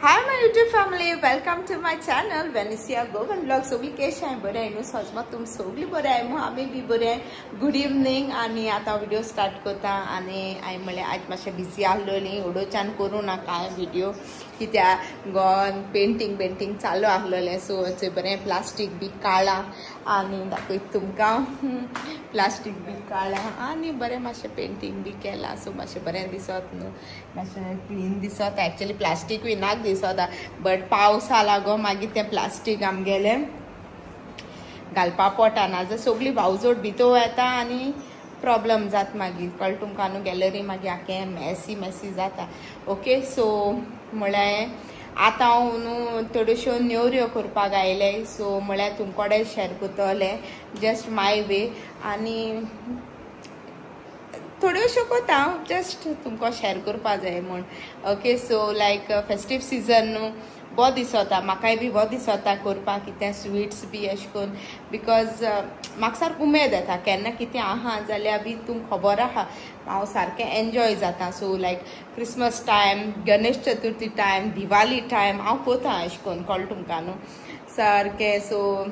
Hi my YouTube family, welcome to my channel Venecia Govan Vlog. सगळी कशी आहे बरे आहे न्हू सजमा तुम सगळी बरे आहे मग आम्ही बी बरे आहे. गुड इवनिंग आणि आता व्हिडिओ स्टार्ट करता आणि आई म्हळ्यार आज मातशें बिजी आसलोली ओडोच्यान करूं ना काय व्हिडिओ कित्या गोन पेंटिंग चालू आसलोलें सो थंय बरें प्लास्टीक बी काडलां आणि दाखयत तुमकां प्लास्टीक बी काडलां आणि बरें मातशें पेंटिंग बी केलां सो मातशें बरें दिसत न्हू मातशें क्लीन दिसत एक्चुअली प्लास्टीक बी नाक दिसता बट पावस आला गो मागीर तें प्लास्टीक आमगेलें घालपा पडटा जर सगळी भावजोड भितर येता आनी प्रॉब्लम जाता मागीर कळ्ळें तुमकां न्हू गॅलरी मागीर आख्खें मॅसी जाता ओके सो म्हळ्यार आतां हांव न्हू थोड्योश्यो नेवऱ्यो करपाक आयले सो म्हळ्यार तुमकोडे शेअर करतलें जस्ट माय वे आनी थोड्योश्यो कोता हांव जस्ट तुमकां शेअर करपा जाय म्हूण ओके सो लायक फेस्टीव सिजन न्हू बहुत दिसता म्हाकाय बी बहुत दिसता करपाक कितें स्वीट्स बी अशें करून बिकॉज म्हाका सारको उमेद येता केन्ना कितें आहा जाल्यार बी तुमकां खबर आहा हांव सारकें एन्जॉय जाता सो लायक Christmas time Ganesh Chaturthi time Diwali time हांव कोता अशें करून कळ्ळें तुमकां न्हू सारकें सो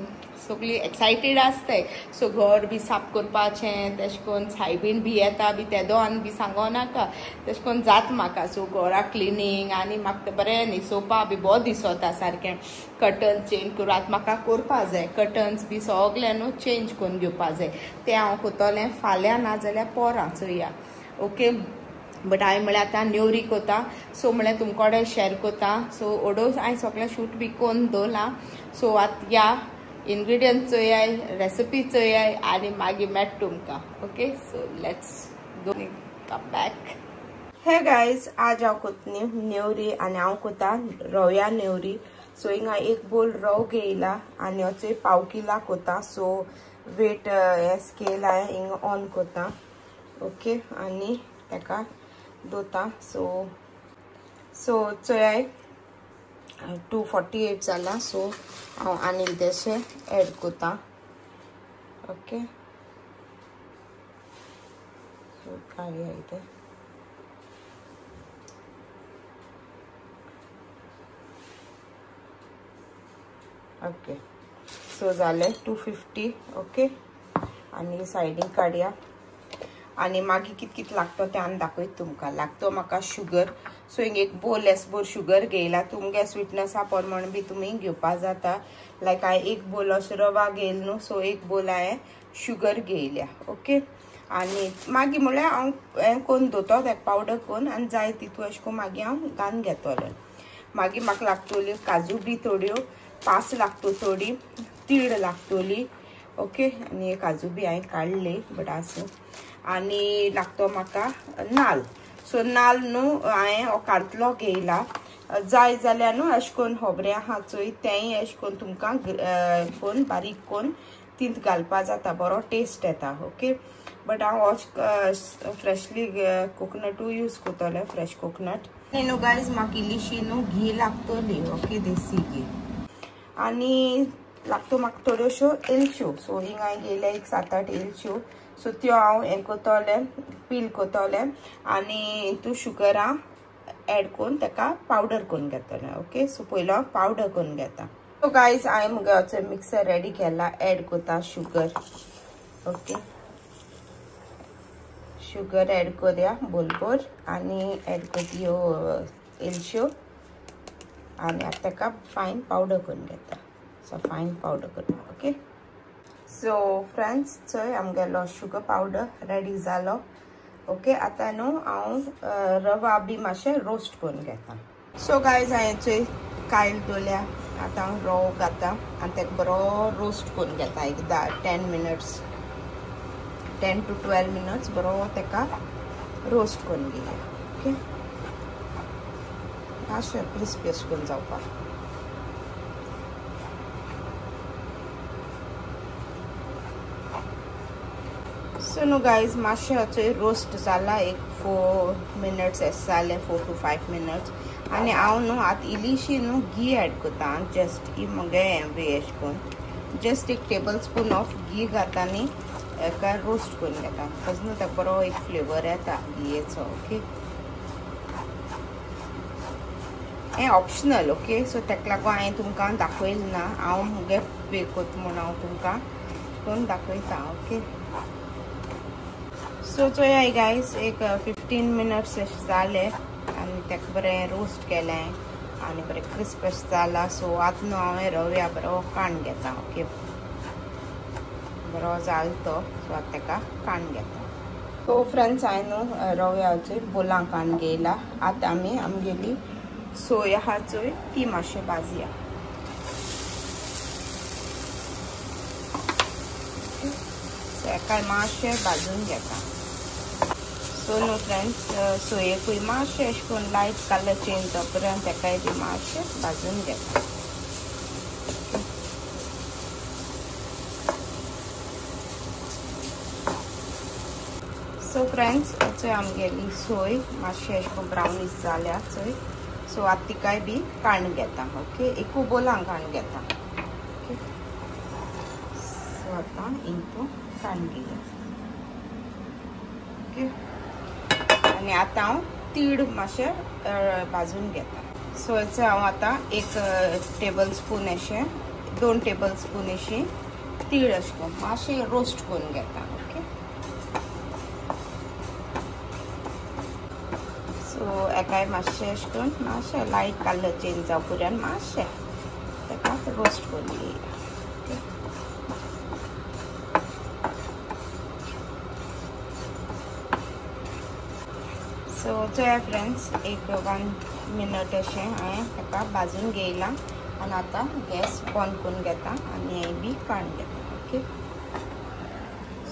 सगळी एक्सायटेड आसताय सो घर बी साफ करपाचें तेशें करून सायबीण बी येता बी तेदो आनी बी सांगो नाका तेशें करून जाता म्हाका सो घरा क्लिनींग आनी म्हाका तें बरें न्हिसोवपा बी बहुत दिसता सारकें कर्टन चेंज करून आतां म्हाका करपा जाय कर्टन्स बी सगळें न्हू चेंज करून घेवपा जाय तें हांव कोतलें फाल्यां ना जाल्यार पोरां चोया ओके बट हांवें म्हळ्यार आतां नेवरी कोता सो म्हळ्यार तुमकोडे शेअर कोता सो ओडो हांवें सगळें शूट बी करून दवरलां सो आतां या इंग्रेडियंट चोयाय रेसिपी चोयाय आनी मागीर मेट तुमकां okay so let's go come back hey guys आज हांव कोतनी नेवरी आनी हांव कोता रव्या नेवरी सो हिंगा एक बोल रव घेयला आनी होचे पाव किला कोता सो वेट हे स्केल हांवें हिंगा ऑन कोता ओके आनी तेका दोता सो चोयाय 248 जाला सो हांव आनी इल्लेशें एड कोता ओके सो काडया इथे ओके सो जाले 250 ओके आनी सायडीन काडया आनी मागीर कित लागतो तें आनी दाखयत तुमकां लागतो म्हाका शुगर सो हिंग एक बोल एसबोर शुगर घेयला तुमगे स्वीटनेसा प्रमाण बी तुमी घेवपा जाता लायक हांवें एक बोल असो रवा घेयल न्हू सो एक बोल हांवें शुगर घेयल्या ओके आनी मागीर म्हळ्यार हांव हें कोन्न दोतो तेका पावडर कोन्न आनी जाय तितू अशें करून मागीर हांव घालून घेतलें मागीर म्हाका लागतल्यो काजू बी थोड्यो पास लागतो थोडी तीड लागतली ओके आनी काजू बी हांवें काडली बट आसूं आनी लागतो म्हाका नाल्ल सो नाल्ल न्हू हांवें हो कांतलो घेयला जाय जाल्यार न्हू अशें करून खोबरें आहा चोय तेंय अशें करून तुमकां कोन्न बारीक कोन्न तींत घालपा जाता बरो टेस्ट येता ओके बट हांव फ्रेशली कोकोनटूय यूज करतलें फ्रेश कोकोनट न्हू गायज म्हाका इल्लीशी न्हू घी लागतली ओके देसी घी आनी लागतो म्हाका थोड्योश्यो एलच्यो सो हिंगा हांवें घेयल्या एक 7-8 एलच्यो सो त्यो हांव हें कोतलें पील कोतलें आनी तूं शुगरा एड करून तेका पावडर करून घेतलें ओके सो पयलो हांव पावडर करून घेता सो गायज हांवें मुगे मिक्सर रेडी केला एड कोता शुगर ओके शुगर एड करया बोलबोर आनी एड कोतयो एलच्यो आनी आतां तेका फायन पावडर करून घेता सो फायन पावडर करता ओके सो फ्रेंड्स चोय आमगेलो शुगर पावडर रेडी जालो ओके आतां न्हू हांव रवा बी मातशें रोस्ट करून घेता सो गायज हांवें चोय कायल दवरल्या आतां हांव रवो घालता आनी तेका बरो रोस्ट करून घेता एक 10 मिनट्स 10 to 12 मिनट्स बरो तेका रोस्ट करून घेया ओके मातशें क्रिस्पी अशें करून जावपाक सो न्हू गायज मातशें हचोय रोस्ट जाला एक 4 मिनट्स एस जाले 4 to 5 मिनट्स आनी हांव न्हू आतां इल्लीशी न्हू घी एड कोता जस्ट ही मुगे वे अशें करून जस्ट एक टेबल स्पून ऑफ घी घालता आनी हेका रोस्ट करून घेता बिकॉज न्हू तेका बरो एक फ्लेवर येता घियेचो ओके हें ऑप्शनल ओके. सो तेका लागून हांवें तुमकां दाखयलें ना. हांव मुगे पे कोत म्हूण हांव तुमकां करून दाखयता ओके. सो चोया गायज एक 15 मिनट्स जाले आनी तेका बरें रोस्ट केलें आनी बरें क्रिस्प जाला. सो आतां न्हू हांवें रव्या बरो काण घेता ओके. बरो जाल तो. सो आतां तेका काण घेता. सो फ्रेंड्स हांवें न्हू रव्याचो बोलां काण घेयला. आतां आमी आमगेली सोय आहा चोय ती मातशें भाजया. तेका मातशें भाजून घेता. सो न्हू फ्रेंड्स सोयेकूय मातशें अशें करून लायट कलर चेंज जावप पर्यंत तेकाय बी मातशें भाजून घेता. सो फ्रेंड्स चोय आमगेली सोय मातशें अशें करून ब्रावनीश जाल्या चोय. सो आतां तिकाय बी काण घेता ओके. एकू बोलां काण घेता ओके. सो आतां इंतू काण घेया ओके. आनी आतां हांव तीड मातशें भाजून घेता. सो हेचो हांव आतां 1 टेबल स्पून अशें 2 टेबल स्पून अशी तीड अशें करून मातशें रोस्ट करून घेता ओके. सो एकाय मातशें अशें करून मातशें लायट कलर चेंज जावप पर्यंत मातशें तेका रोस्ट करून घेया ओके. सो चोया फ्रेंड्स एक 1 मिनट अशें हांवें तेका भाजून घेयला आनी आतां गॅस बंद करून घेता आनी हें बी काण घेता ओके.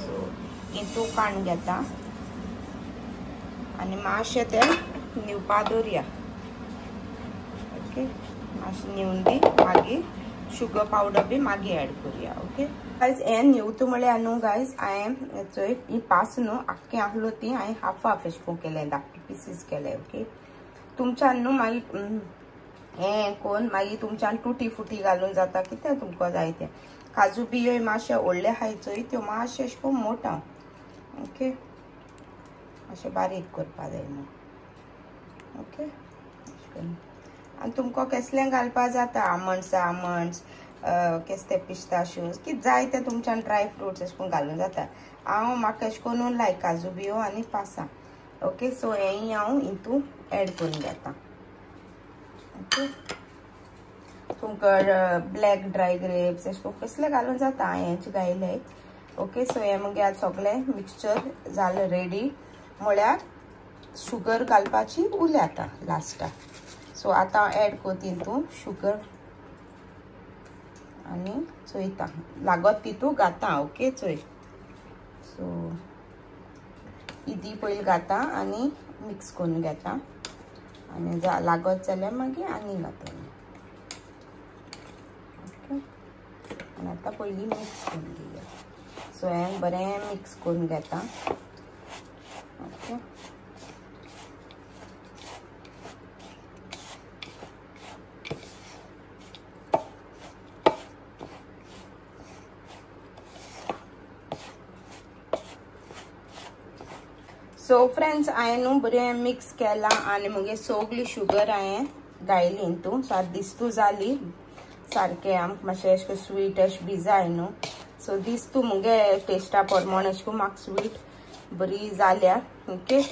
सो हितू काण घेता आनी मातशें तें निवपा दवरया ओके. मातशें निवन दी मागीर शुगर पावडर बी मागीर एड करुया ओके. गायज हें निवता म्हळ्यार न्हू गायज हांवें चोय ही पास न्हू आख्खें आहलो ती हांवें हाफ अशें करून केलें धाकटे पीसीस केले ओके. तुमच्यान न्हू मागीर हें कोन्न मागीर तुमच्यान टुटी फुटी घालून जाता कितें तुमकां जाय तें. काजू बियोय मातशे व्हडले आहाय चोय त्यो मातशे अशें करून मोठा ओके. अशें बारीक करपा जाय न्हू ओके. अशें करून आनी तुमकां कसलें घालपा जाता आमंड्स केस्ते पिस्ताशियोज कितें जाय तें तुमच्यान ड्राय फ्रुट्स अशें करून घालून जाता. हांव म्हाका अशें करून लायक काजू बियो आनी पासां ओके. सो हेंय हांव हितू एड करून घेता ओके. तुमकां ब्लॅक ड्राय ग्रेप्स अशें करून कसलें घालून जाता. हांवें हेंचे घायले ओके. सो हें मगे आतां सगळें मिक्सचर जालें रेडी म्हळ्यार शुगर घालपाची उरल्या आतां लास्टाक. सो आतां हांव एड कोत हितू शुगर आनी चोयता लागत तितू घाता ओके चोय. सो इदी पयलीं घाता आनी मिक्स करून घेता आनी लागत जाल्यार मागीर आनी घाता ओके. आनी आतां पयलीं मिक्स करून घेया. सो हें बरें मिक्स करून घेता ओके. सो फ्रेंड्स हांवें न्हू बरें मिक्स केलां आनी मुगे सगळी शुगर हांवें घायली हितू. सो आतां दिसतू जाली सारकें आमकां मातशें अशें स्वीट अशें बी जाय न्हू. सो दिसतू मुगे टेस्टा प्रमाण अशें करून म्हाका स्वीट बरी जाल्या ओके.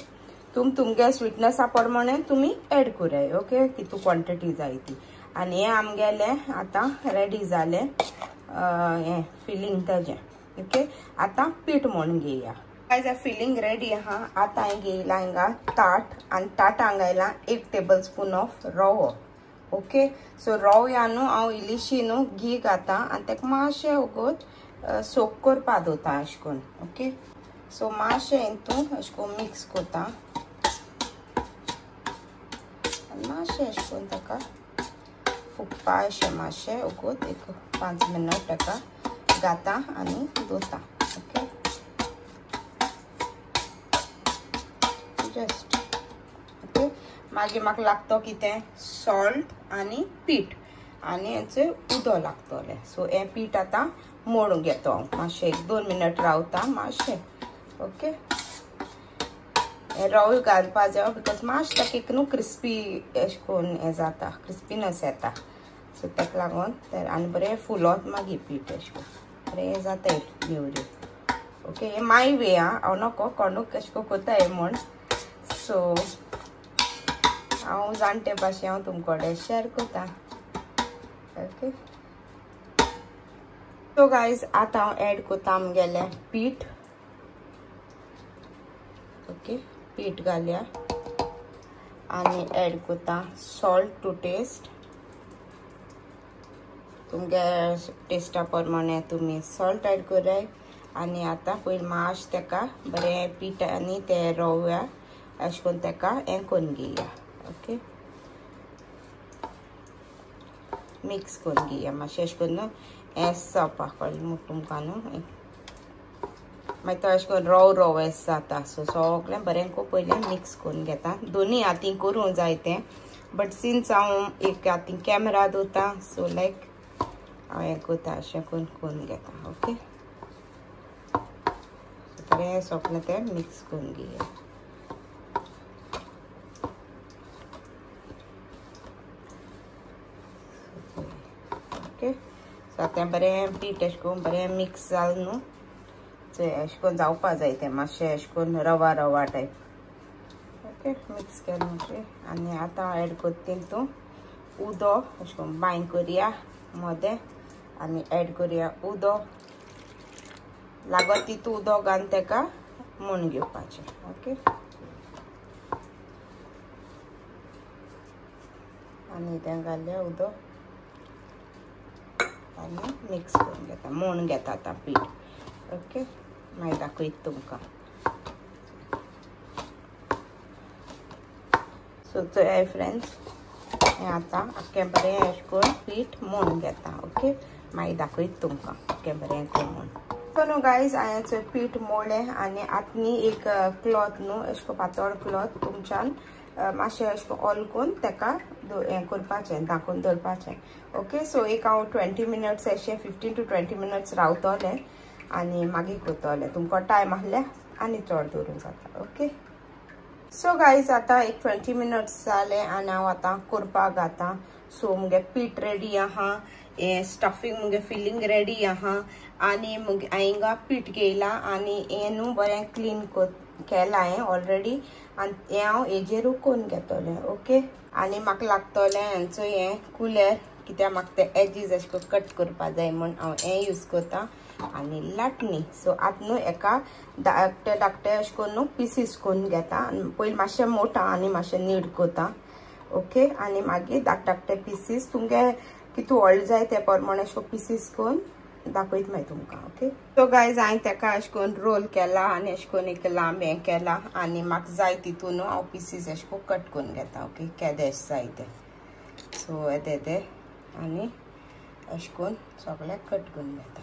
तुमगे स्वीटनेसा प्रमाणे तुमी एड कराय ओके कितू क्वॉन्टिटी जाय ती. आनी हें आमगेलें आतां रेडी जालें हें फिलींग तेजें ओके. आतां पीठ म्हूण घेया. गायज फिलींग रेडी आहा. आतां हांवें घेयला हिंगा ताट आनी ताटांक घायला 1 टेबल स्पून ऑफ रवो ओके. सो रव्या न्हू हांव इल्लीशी न्हू घी घाता आनी तेका मातशें वगत सोक करपा दवरता अशें करून ओके. सो मातशें हितू अशें करून मिक्स करता आनी मातशें अशें करून ताका फुगपा अशें मातशें वगत एक 5 मिनट ताका घाता आनी दवरता ओके. Just okay. मागीर म्हाका लागतो कितें सॉल्ट आनी पीठ आनी हेचें उदक लागतलें. सो हें पीठ आतां मळून घेतो हांव मातशें 1-2 मिनट रावता मातशें ओके. रवो घालपा जाय बिकॉज मातशें केक न्हू क्रिस्पी अशें करून हें जाता क्रिस्पीनस येता सो ताका लागून आनी बरें फुलोत मागीर पीठ अशें करून बरें जाता नेवऱ्यो ओके हे माय वे हांव नको कोणूक अशें करून कोताय म्हूण सो हांव जाणटे भाशेन हांव तुमकोडे शेअर कोता ओके सो गायज आतां हांव एड कोता आमगेलें पीठ ओके पीठ घालया आनी एड कोता सॉल्ट टू टेस्ट तुमगे टेस्टा प्रमाणे तुमी सॉल्ट एड कराय आनी आतां पयलीं मातशें तेका बरें पीठ आनी ते रव्या अशें करून तेका हें करून घेया ओके मिक्स करून घेया मातशें अशें करून हें जावपाक कळ्ळें तुमकां न्हू मागीर तो अशें करून रव एस जाता सो सगळें बरें करून पयलें मिक्स करून घेता दोनी हातीं करूं जाय तें बट सिन्स हांव एक हातीं कॅमेरा दवरता सो लायक हांव हें कोता अशें करून घेता ओके बरें सगळें तें मिक्स करून घेया ओके सो आतां बरें पीठ अशें करून बरें मिक्स जालें न्हू अशें करून जावपा जाय तें मातशें अशें करून रवा टायप ओके मिक्स केलें ओके आनी आतां एड करता तितून उदो अशें करून बांयड करया मोदें आनी एड करया उदो लागत तितू उदो घालून तेका मोण घेवपाचें ओके आनी तें घाल्या उदो आनी मिक्स करून घेता मोण घेता आतां पीठ ओके मागीर दाखयता तुमकां सो चोय फ्रेंड्स हें आतां आख्खें बरें अशें करून पीठ मोण घेता ओके मागीर दाखयता तुमकां आख्खें बरें करून मोण सो न्हू गायज हांवें चोय पीठ मोळ्ळें आनी आतां न्ही एक क्लॉथ न्हू अशें करून पातळ क्लॉथ तुमच्यान मातशें अशें करून ऑल करून तेका हें करपाचें धांकून दवरपाचें ओके सो एक हांव 20 मिनट्स अशें 15 to 20 मिनट्स रावतलें आनी मागीर करतलें तुमकां टायम आहल्यार आनी चड दवरूंक जाता ओके सो गायज आतां एक 20 मिनट्स जालें आनी हांव आतां करपाक घातां सो मुगे पीठ रेडी आहा हें स्टफींग मुगे फिलींग रेडी आहा आनी मुगे हांवें पीठ घेयलां आनी हें न्हू बरें क्लीन केलां हांवें ऑलरेडी आनी हें हांव हेजेरूच करून घेतलें ओके आनी म्हाका लागतलें हेंचो हें कुलेर कित्याक म्हाका ते एजीस अशें करून कट करपा जाय म्हूण हांव हें यूज करतां आनी लाटणी सो आतां न्हू एका धाकटे अशें करून न्हू पिसीस करून घेता आनी पयलीं मातशें मोठा आनी मातशें नीड कोता ओके आनी मागीर धाकटे पिसीस तुमगे कितू व्हडले जाय ते प्रमाणे अशें करून पिसीस करून दाखयता मागीर तुमकां ओके सो गायज हांवें तेका अशें करून रोल केला आनी अशें करून एक लांब हें केलां आनी म्हाका जाय तितून हांव पिसीस अशें करून कट करून घेता ओके केदे जाय ते सो येते आनी अशें करून सगळें कट करून घेता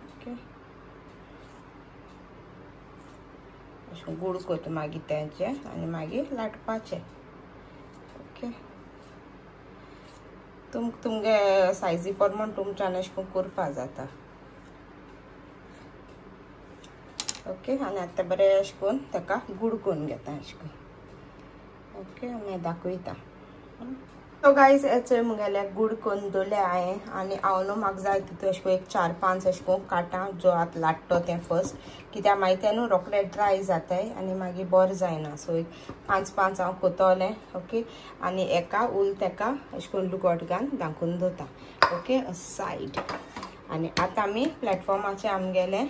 ओके अशें करून गुड करता मागीर तेंचें आनी मागीर लाटपाचें ओके तुमगे सायजी प्रमाण तुमच्यान अशें करून करपा जाता ओके आनी आतां बरें अशें करून तेका गुड करून घेता अशें करून ओके आनी दाखयता सो गायज चोय मुगेले गुड करून दवरले हांवें आनी हांव न्हू म्हाका जाय तितू अशें करून एक 4-5 अशें करून काटा जो आतां लाट्टो तें फर्स्ट कित्याक मागीर तें न्हू रोखडें ड्राय जाताय आनी मागीर बरें जायना सो एक 5 हांव कोतोलें ओके आनी एका उल तेका अशें करून लुगोट घालून धांकून दवरता ओके सायड आनी आतां आमी प्लॅटफॉर्माचें आमगेलें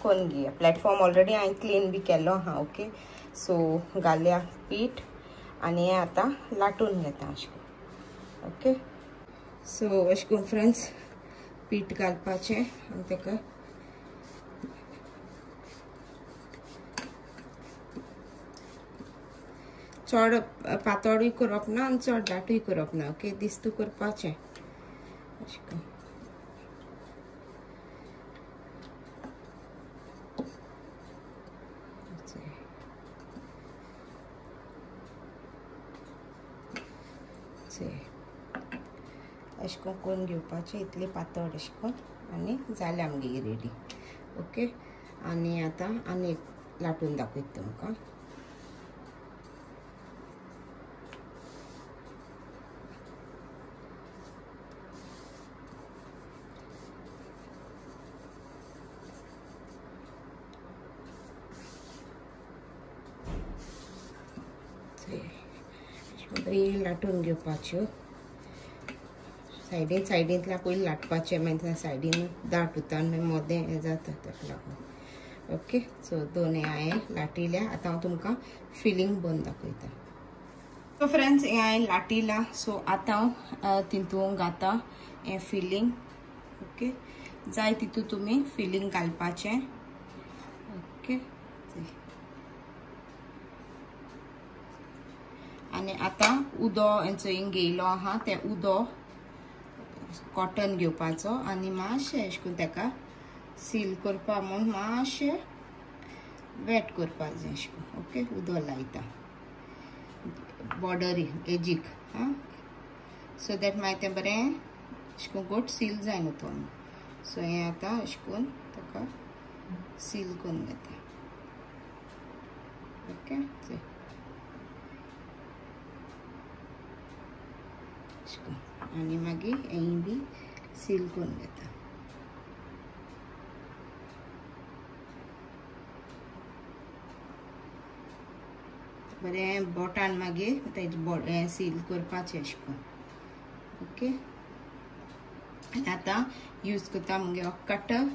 करून घेया प्लॅटफॉर्म ऑलरेडी हांवें क्लीन बी केलो आहा ओके सो घालया पीठ आनी हें आतां लाटून घेता अशें करून ओके सो अशें करून फ्रेंड्स पीठ घालपाचें आनी तेका चड पातळूय करप ना आनी चड दाटूय करप ना ओके दिस्तू करपाचें अशें करून करून घेवपाचें इतली पातळ अशें करून आनी जालें आमगे रेडी ओके आणि आता आणि लाटून दाखयत तुमकां. बरी लाटून घेवपाच्यो. सायडींतल्या पयलीं लाटपाचें, मागीर सायडीन दाट उरता आनी मोदें हें जाता ताका लागून. ओके, सो दोन हांवें लाटिल्या. आतां हांव तुमकां फिलींग बंद दाखयता. सो फ्रेंड्स, हें हांवें लाटिलां. सो आतां हांव तितून घाता हें फिलींग. ओके, जाय तितून तुमी फिलींग घालपाचें. ओके, आनी आतां उदो हेंचो घेयलो आहा तें उदो कॉटन घेवपाचो आनी मातशें अशें करून ताका सील करपा म्हूण मातशें वेट करपाक जाय अशें करून. ओके, उदो लायता बॉर्डरी एजीक, सो दॅट मागीर तें बरें अशें करून घट सील जाय न्हू तो. सो हें आतां अशें करून ताका सील करून घेता. ओके, आनी मागीर हें बी सील करून घेता. बरें बोटान मागीर तेजें सील करपाचें अशें करून. ओके, आनी आतां यूज करता मुगे हो कटर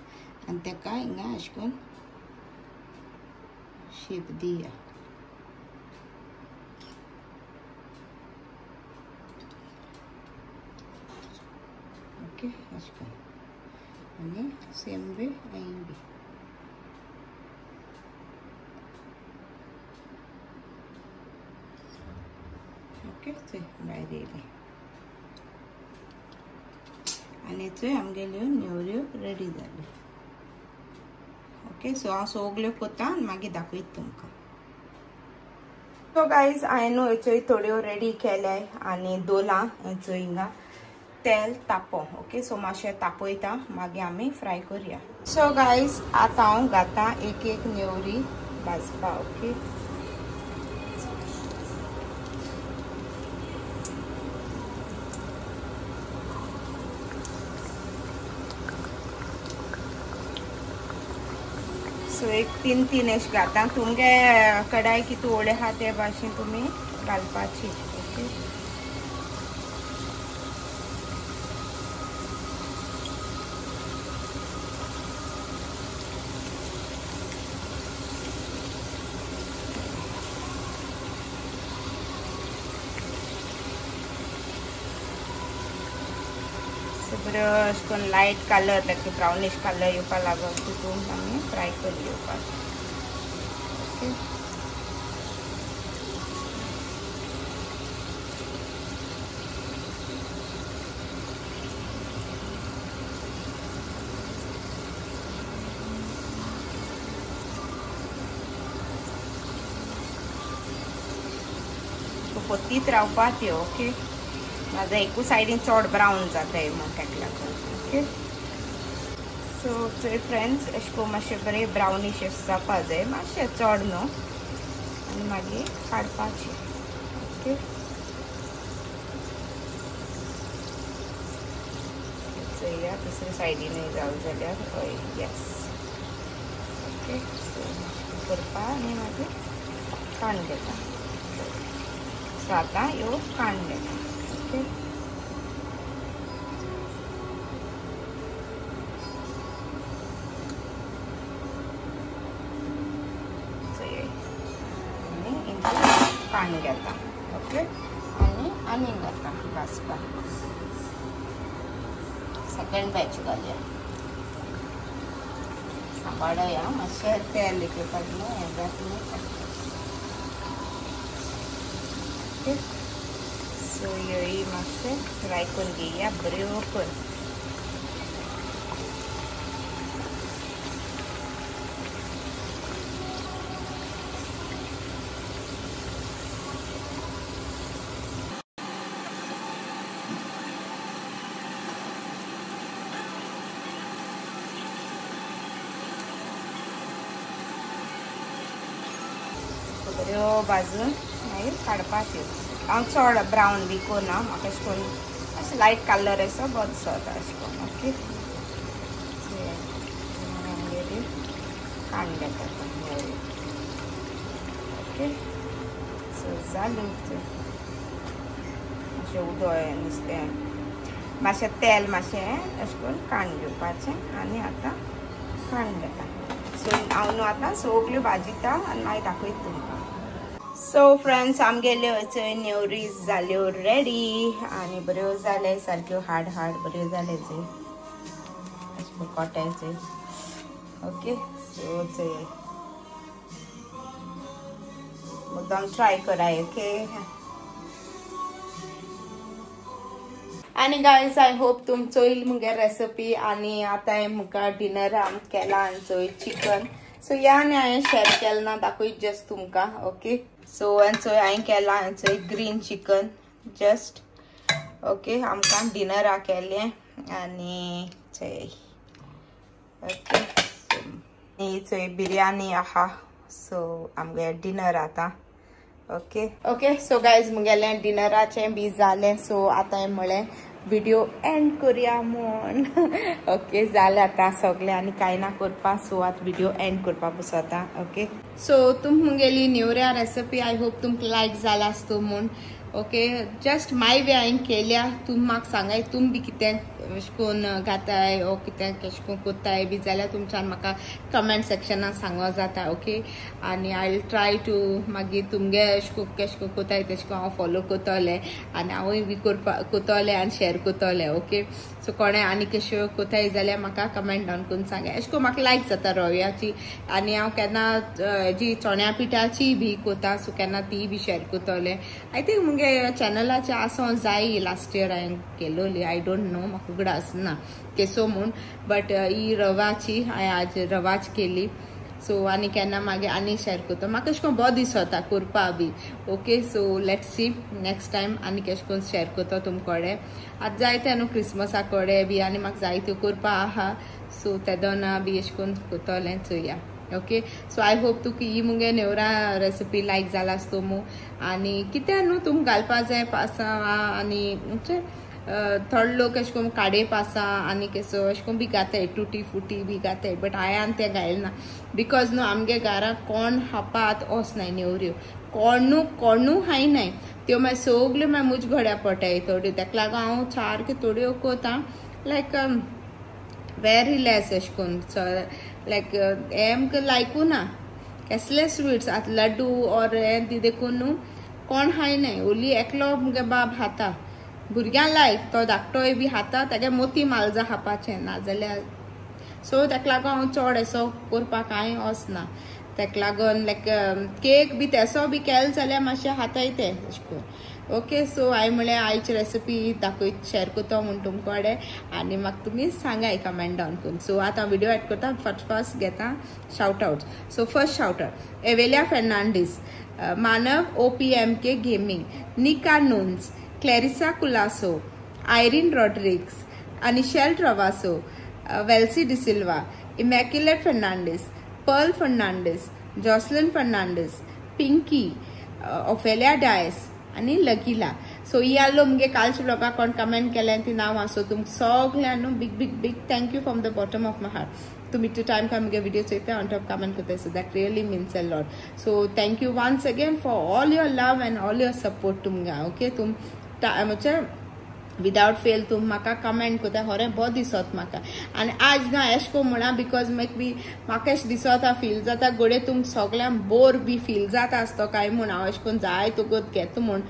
आनी ताका हिंगा अशें करून शेप दिया. ओके, अशें करून आनी सेम वे हांवें बी. ओके, चोय भायर येयली आनी चोय आमगेल्यो नेवऱ्यो रेडी जाल्यो. ओके, सो हांव सगल्यो कोत्ता आनी मागीर दाखयता तुमकां. सो गायज, हांवें न्हू हेच्योय थोड्यो रेडी केल्याय आनी दवरलां हेचो हिंगा तेल तापो. ओके, सो मातशें तापयता मागीर आमी फ्राय करुया. सो गायज, आतां हांव घाता एक एक नेवरी भाजपा. ओके, सो एक तीन तीन अशें घाता. तुमगे कडाई कितू व्हडली आहा ते भाशेन तुमी घालपाची. ओके, बरो अशें करून लायट कलर ताका ब्रावनिश कलर येवपा लागून तितून आमी फ्राय करून घेवपाक. ओके, पोतीत रावपा त्यो. ओके, माझा एकू सायडीन चड ब्रावन जाताय म्हूण ताका लागून. ओके, सो चोय फ्रेंड्स, अशें करून मातशें बरें ब्रावनीश अशें जावपा जाय, मातशें चड न्हू, आनी मागीर काडपाचें. ओके, चोया दुसरे सायडीनूय जावं जाल्यार हय. येस, ओके, सो करपा आनी मागीर काडून घेता. सो आतां ह्यो काडून घेता. ओके, काडून घेता. ओके, आनी घालता भाजपा. सेकंड बॅच घालया. सांबाळया मातशें तेल लिकेपाक न्हू हें जाता न्हू. ओके, सो ह्योय मातशें फ्राय करून घेया बऱ्यो करून. बऱ्यो भाजून मागीर काडपाच्यो हांव चड ब्रावन बी करना म्हाका अशें करून अशें लायट कलर असो बरो जाता अशें करून ओके काडून घेता ओके सो जालें मातशें उदक नुस्तें मातशें तेल मातशें अशें करून काडून घेवपाचें आनी आतां काडून घेता सो हांव न्हू आतां सगल्यो भाजिता आनी मागीर दाखयता तुमकां सो फ्रेंड्स आमगेल्यो थंय नेवरी जाल्यो रेडी आनी बऱ्यो जाले सारक्यो हार्ड हार्ड बऱ्यो जाले थंय अशें कोट्याचे ओके सो थंय मुद्दाम ट्राय कराय ओके आनी गायज आय होप तुम चोयल मुगे रेसिपी आनी आतां मुका डिनर केला आनी चोय चिकन सो या आनी हांवें शेअर केला ना दाखयत जस्ट तुमकां ओके सो चोय हांवें केला चोय ग्रीन चिकन जस्ट ओके आमकां डिनरा केलें आनी चोय ओके चोय बिरयानी आहा सो आमगे डिनर आतां ओके ओके सो गायज मुगेलें डिनराचें बी जालें सो आतां म्हळें व्हिडिओ एंड करुया म्हूण ओके जालें आतां सगलें आनी कांय ना करपा सो आतां व्हिडिओ एंड करपा बसता ओके सो तुम मुगेली नेवऱ्या रेसिपी आय होप तुमकां लायक जाला आसतो म्हूण ओके जस्ट माय वे हांवें केल्या तुम म्हाका सांगाय तुम बी कितें अशें करून घाताय ओ कितें कशें करून कोत्ताय बी जाल्यार तुमच्यान म्हाका कमेंट सेक्शनान सांगो जाता ओके आनी आय विल ट्राय टू मागीर तुमगे अशें करून कशें करून कोताय तशें करून हांव फॉलो कोतोलें आनी हांवूय बी करपा कोतोलें आनी शेअर कोतोलें ओके सो कोणें आनी कश्यो कोताय जाल्यार म्हाका कमेंट डावन करून सांगा अशें करून म्हाका लायक जाता रव्याची आनी हांव केन्ना जी चण्या पिठाची बी कोता सो केन्ना ती बी शेअर कोतोलें आय थिंक मुगे चॅनलाचे आसों जाय लास्ट इयर हांवें केलोली आय डोंट नो म्हाका उगड आसना केसो म्हूण बट ही रवाची हांवें आज रवाच केली सो आनी केन्ना मागीर आनी शेअर करता म्हाका अशें करून बरो दिसता करपा बी okay so let's see next time आनी कशें करून शेअर करता तुमकोडे आतां जायते न्हू क्रिसमसा कोडे बी आनी म्हाका जायत्यो करपा आहा सो तेदोना बी अशें करून कोतोलें चोया ओके सो आय होप तुका ही मुगे नेवरा रेसिपी लायक जाला आसतो मू आनी कितें न्हू तुम घालपा जाय पासा आनी थोडे लोक अशें करून काडे पासा आनी केसो अशें करून बी घाताय टुटी फुटी बी घाताय बट हांवें तें घायलना बिकॉज न्हू आमगे घरा कोण हापात वचनाय नेवऱ्यो कोणू हायनाय त्यो मागीर सगल्यो मागीर मुज घोड्या पडटाय थोड्यो तेका लागून हांव सारक्यो थोड्यो कोता लायक वेरी लेस अशें करून लायक हें आमकां लायकू ना कसले स्वीट्स आतां लड्डू और हें ती देखून न्हू कोण हायनाय ओली एकलो मुगे बाब खाता भुरग्यां लायक तो धाकटोय बी खाता तेगे मोती मालजा खापाचें नाजाल्यार सो तेका लागून हांव चड असो करपाक कांय वचना तेका लागून लायक केक बी तेसो बी केलो जाल्यार मातशें खाताय ते अशें करून ओके सो हांवें म्हळें आयची रेसिपी दाखयत शेअर करता म्हूण तुमकोडे आनी म्हाका तुमी सांगाय कमेंट डावन करून सो आतां व्हिडिओ एड करता फर्स्ट घेता shout out so first shouter Evelia Fernandes Manav OPMK gaming Nika Nunes Clarissa Colaco Irene Rodrigues Anishel Travasso Welsy D'Silva Immaculate Fernandes Pearl Fernandes Jocelyn Fernandes Pinky Ofelia Dias आनी लगिला सो ही आलो मुगे कालच्या लोकांक कोण कमेंट केलें ती नांव आसो तुमकां सगळ्यांक न्हू big big big thank you from the bottom of my heart तुमी टू टायम का मुगे विडियो चोयता ऑन टॉप कमेंट करता so that really means a lot so thank you once again for all your love and all your support तुमकां okay तुम म्हणजे without fail तुम म्हाका कमेंट कोता खरें बरो दिसत म्हाका आनी आज ना एश को म्हणा बिकॉज म्हाका एश दिसता फील जाता गोडे तुम सगळ्यांक बोर बी फील जाता आसतो काय म्हूण हांव एश कोन्न जाय तुगत घेता म्हूण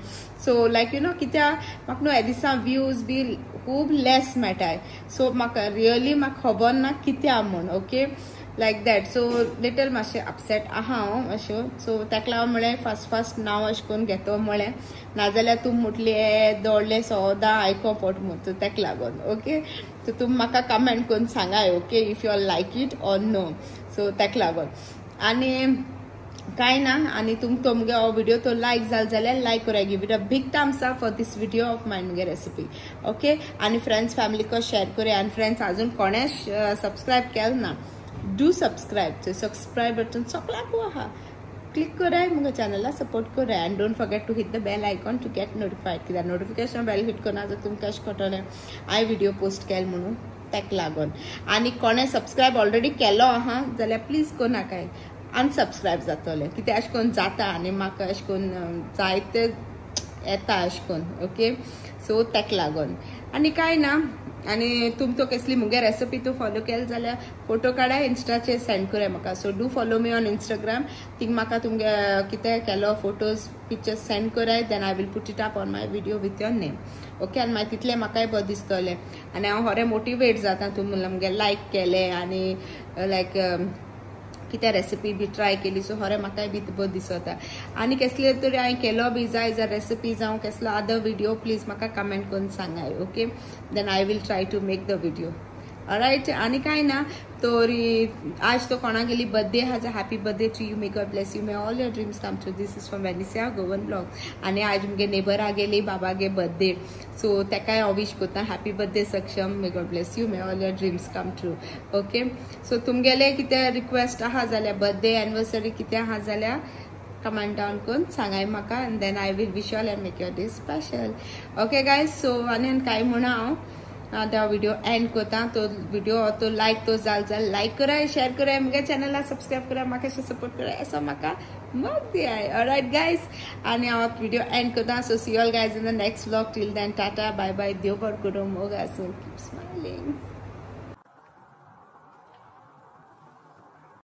सो लायक यू नो कित्याक म्हाका न्हू हे दिसा व्यूज बी खूब लेस मेळटाय सो म्हाका रियली म्हाका खबर ना कित्या म्हूण okay like that so little मातशें अपसेट आहा हांव अश्यो सो तेका लागून म्हळें फर्स्ट नांव अशें करून घेतो म्हळें नाजाल्यार तूं म्हटली हे दोडले सोदां आयको पड म्हूण सो तेका लागून ओके सो तुमी म्हाका कमेंट करून सांगाय okay if you are like it or no so तेका लागून आनी कांय ना आनी तुमकां मुगे हो व्हिडिओ तो लायक जालो जाल्यार लायक कराय give it a big thumbs up for this video of my मुगे रेसिपी ओके आनी फ्रेंड्स फॅमिलीको शेअर कराय आनी फ्रेंड्स अजून कोणें सबस्क्रायब केलें ना do subscribe. So subscribe button सगळ्याक आहा क्लिक कराय मुगे चॅनलला सपोर्ट कराय and don't forget to hit the bell icon to get notified कित्याक नोटिफिकेशन बेल हिट करना जर तुमकां अशें कळटलें हांवें व्हिडिओ पोस्ट केल म्हणून ताका लागून आनी कोणें सबस्क्रायब ऑलरेडी केलो आहा जाल्यार प्लीज कोनाकाय अनसबस्क्रायब जातले कित्याक अशें करून जाता आनी म्हाका अशें करून जायते येता अशें करून ओके सो ताका लागून आनी कांय ना आनी तुमचो कसली मुगे रेसिपी तू फॉलो केल जाल्यार फोटो काढा इंस्टाचेर सेंड कराय म्हाका so do follow me on Instagram thing म्हाका तुमगे कितें केलो फोटोज पिक्चर्स सेंड कराय then I will put it up on my video with your name okay आनी मागीर तितलें म्हाकाय बरें दिसतलें आनी हांव खरें मोटिवेट जाता तुमी मुगे लायक केलें आनी लायक कितें रेसिपी बी ट्राय केली सो खरें म्हाकाय बी बरें दिसता आनी कसले तरी हांवें केलो बी जाय जर रेसिपी जावं कसलो अदर व्हिडिओ प्लीज म्हाका कमेंट करून सांगाय okay then I will try to make the video alright आनी कांय ना तोरी आज तो कोणा गेली birthday has a happy birthday to you may God bless you may all your dreams come true this is from Venisia Goan blog आनी आज मुगे नेबरा गेली बाबागे बर्थडे सो तेकाय हांव विश कोत्ता happy birthday Saksham may God bless you may all your dreams come true okay so तुमगेले कितें request आहा जाल्यार बर्थडे एनिवर्सरी कितें आहा जाल्यार कमेंट डाउन करून सांगाय म्हाका and then I will wish all and make your day special okay guys so आनी कांय म्हणा हांव आता व्हिडिओ एंड करता तो व्हिडिओ तो लायक तो जाल्यार लायक कराय शेअर कराय मुगे चॅनलला सबस्क्रायब कराय म्हाका सपोर्ट कराय असो म्हाका मग दियाय ऑलराइट गायज आनी हांव व्हिडिओ एंड करता so see all guys in the next vlog till then tata bye bye देव बरें करूं मोग आसूं कीप स्माइलिंग